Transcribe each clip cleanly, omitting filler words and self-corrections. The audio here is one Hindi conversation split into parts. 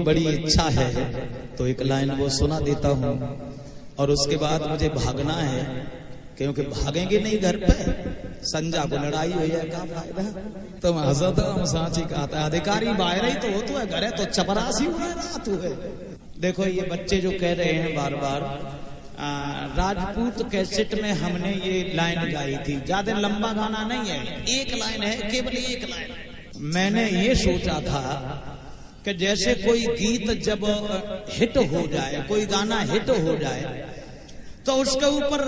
की बड़ी इच्छा है तो एक लाइन वो सुना देता हूँ और उसके बाद मुझे भागना है, क्योंकि भागेंगे नहीं घर पे, संजा को लड़ाई हुई है, क्या फायदा। तुम हंसत हम सांची कहता अधिकारी बाहर ही तो हो, तो है घरे तो चपरासी हो रात हुए। देखो ये बच्चे जो कह रहे हैं बार बार, राजपूत कैसेट में हमने ये लाइन गाई थी, ज्यादा लंबा गाना नहीं है, एक लाइन है, केवल एक लाइन। मैंने ये सोचा था कि जैसे कोई गीत जब हिट हो जाए, कोई गाना हिट हो जाए, तो उसके ऊपर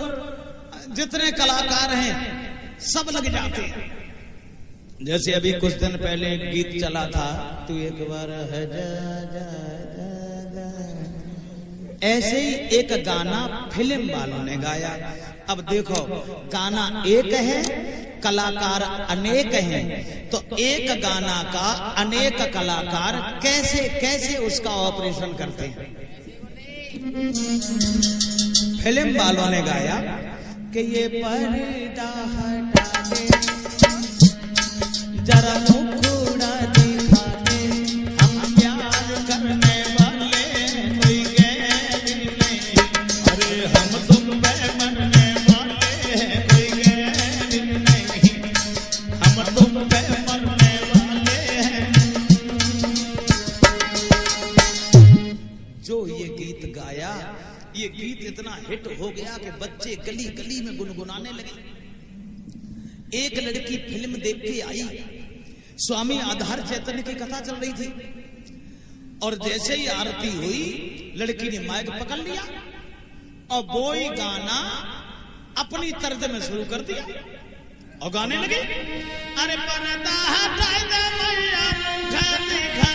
जितने कलाकार हैं सब लग जाते हैं। जैसे अभी कुछ दिन पहले गीत चला था, तू एक बार है जा जा जा जा, ऐसे ही एक गाना फिल्म वालों ने गाया। अब देखो गाना एक है, कलाकार अनेक हैं, तो एक गाना का अनेक कलाकार कैसे कैसे उसका ऑपरेशन करते हैं। फिल्म वालों ने गाया कि ये पर्दा हटा दे, जरा मुखड़ा दिखा दे, हम प्यार करने वाले कोई गैर नहीं, अरे हम तुम पे मरने वाले हैं कोई गैर नहीं, हम तुम पे मरने वाले हैं। जो ये गीत गाया, ये गीत इतना हिट हो गया कि बच्चे गली गली में गुनगुनाने लगे। एक लड़की फिल्म देख के आई, स्वामी आधार चैतन्य की कथा चल रही थी, और जैसे ही आरती हुई लड़की ने माइक पकड़ लिया और वो ही गाना अपनी तर्ज में शुरू कर दिया और गाने लगे, अरे पर्दा हटा दे मैया मुझे दिखा,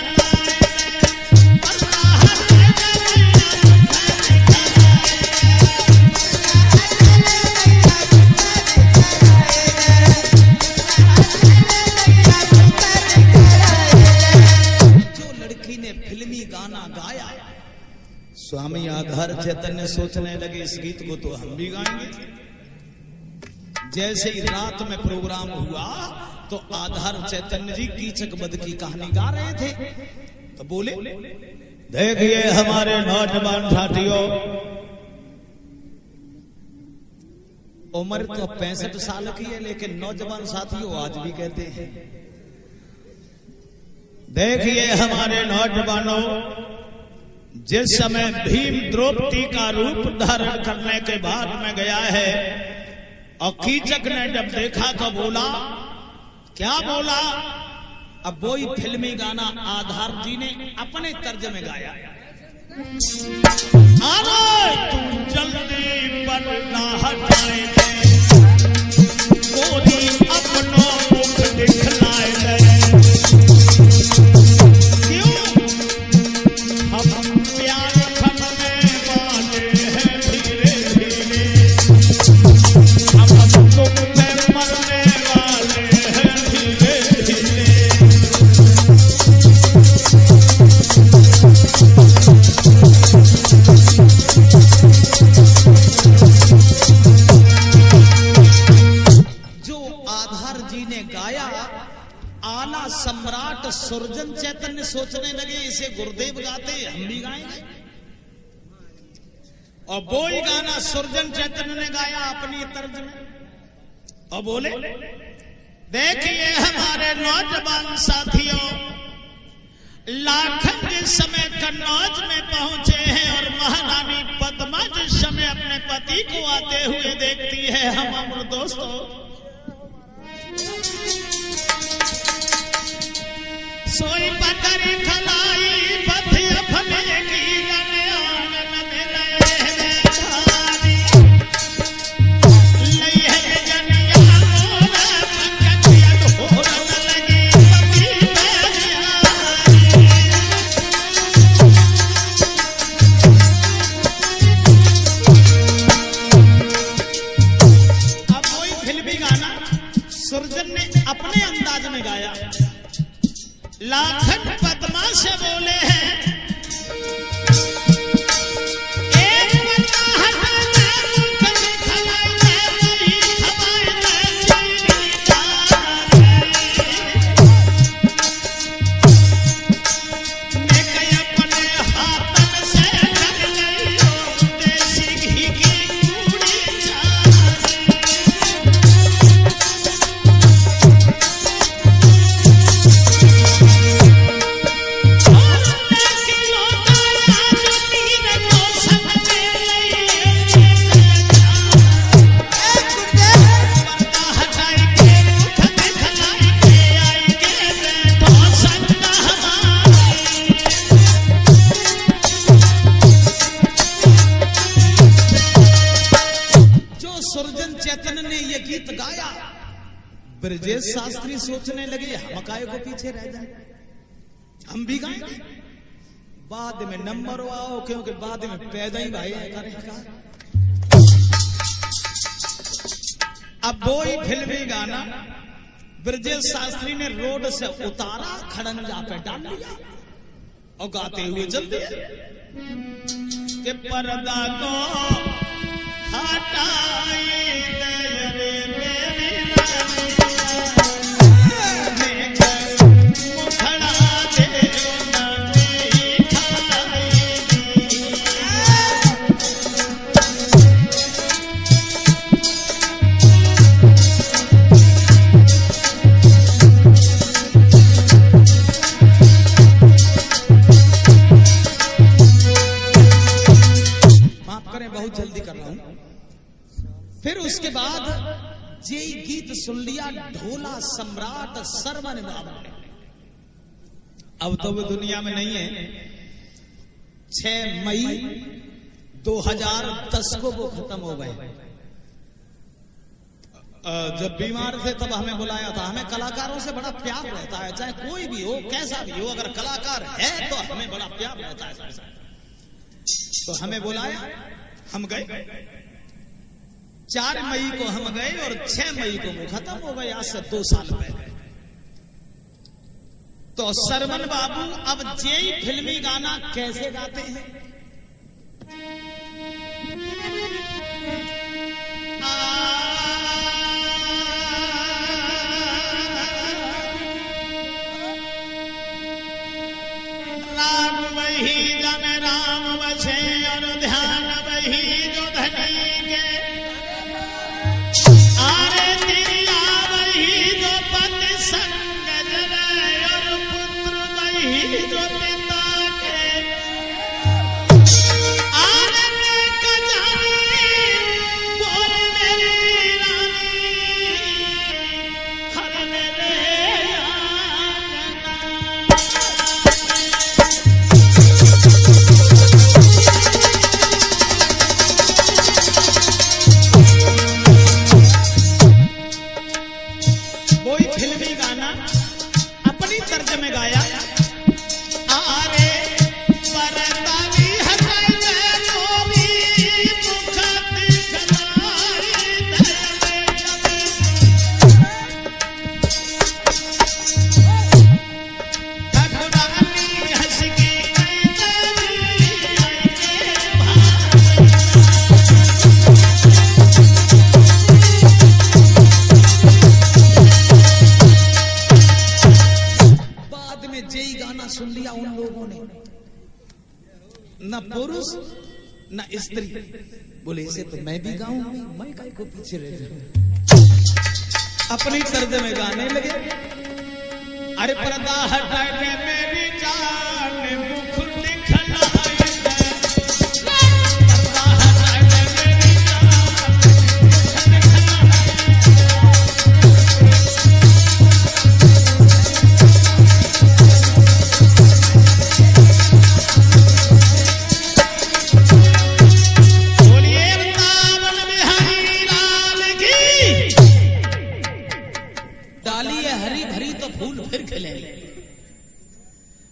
फिल्मी गाना गाया। स्वामी आधार चैतन्य सोचने लगे इस गीत को तो हम भी गाएंगे। जैसे ही रात में प्रोग्राम हुआ तो आधार चैतन्य जी कीचक वध की कहानी गा रहे थे, तो बोले, देखिए हमारे नौजवान साथियों, उम्र तो 65 साल की है, लेकिन नौजवान साथियों आज भी कहते हैं। देखिए हमारे नौजवानों, जिस समय भीम द्रौपदी का रूप धारण करने के बाद में गया है, और कीचक ने जब देखा तो बोला, क्या बोला? अब वही फिल्मी गाना आधार जी ने अपने तर्ज में गाया, अरे तू जल्दी पर्दा हटाए दे, कोई अपनों मुख दिखलाए दे, सम्राट सुरजन चैतन्य सोचने लगे इसे गुरुदेव गाते, हम भी गाएंगे। और वो ही गाना सुरजन चैतन्य ने गाया अपनी तर्ज में, और बोले, देखिए हमारे नौजवान साथियों, लाखन जिस समय कन्नौज में पहुंचे हैं और महारानी पद्मा जिस समय अपने पति को आते हुए देखती है, हम अमर दोस्तों सोई पकड़ी खलाई पथी अपने की गनियान में रहे धारी, लई है गनियान में पकड़िया ढोरन लगी पति प्यारी। अब वही फिल्मी गाना सुरजन ने अपने अंदाज में गाया, लाखन पद्मा से ब्रजेश शास्त्री सोचने लगे हम काहे को पीछे रह जाए, हम भी गाएंगे, बाद में नंबर आओ, क्योंकि बाद में पैदा ही भाई करेगा। अब वो ही फिल्मी गाना ब्रजेश शास्त्री ने रोड से उतारा, खड़ंजा पे डाल दिया और गाते हुए चल दिए कि पर्दा को हटाई दे रे मेरी जल्दी कर रहा हूं। फिर उसके बाद ये गीत सुन लिया ढोला सम्राट सरवन बाबू ने। अब तो वो दुनिया में नहीं है। 6 मई 2010 को वो खत्म हो गए। जब बीमार थे तब हमें बुलाया था। हमें कलाकारों से बड़ा प्यार रहता है, चाहे कोई भी हो, कैसा भी हो, अगर कलाकार है तो हमें बड़ा प्यार रहता है। तो हमें बुलाया, हम गए। 4 मई को हम गए और 6 मई को वो खत्म हो गए, आज से 2 साल पहले। तो सरवन बाबू अब जेई फिल्मी गाना कैसे गाते हैं? राम वही जन राम बसे और ध्यान वही जो धनी के, आरे तिरिया वही जो पति संग जरे और पुत्र वही जो पिता के, आरे नेक जानी बोल मेरी रानी हर मेरे फिल्मी गाना अपनी तर्ज में गाया। आरे परताली हटाई दे लोभी मुख दिखलाई दे, ठकुरानी हंस की जेई गाना सुन लिया उन लोगों ने, न पुरुष न स्त्री, बोले इसे तो मैं भी गाऊं, मैं काहे को पीछे रह जाऊं। अपनी तर्ज में गाने लगे। अरे पर्दा हटा के मेरी जान मुख दिखलाई दे, पर्दा हटा के मेरी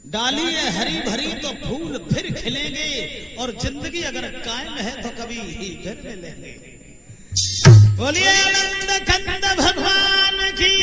डाली है हरी भरी तो फूल फिर खिलेंगे, और जिंदगी अगर कायम है तो कभी ही फिर मिलेंगे। बोलिए आनंद कंद भगवान की।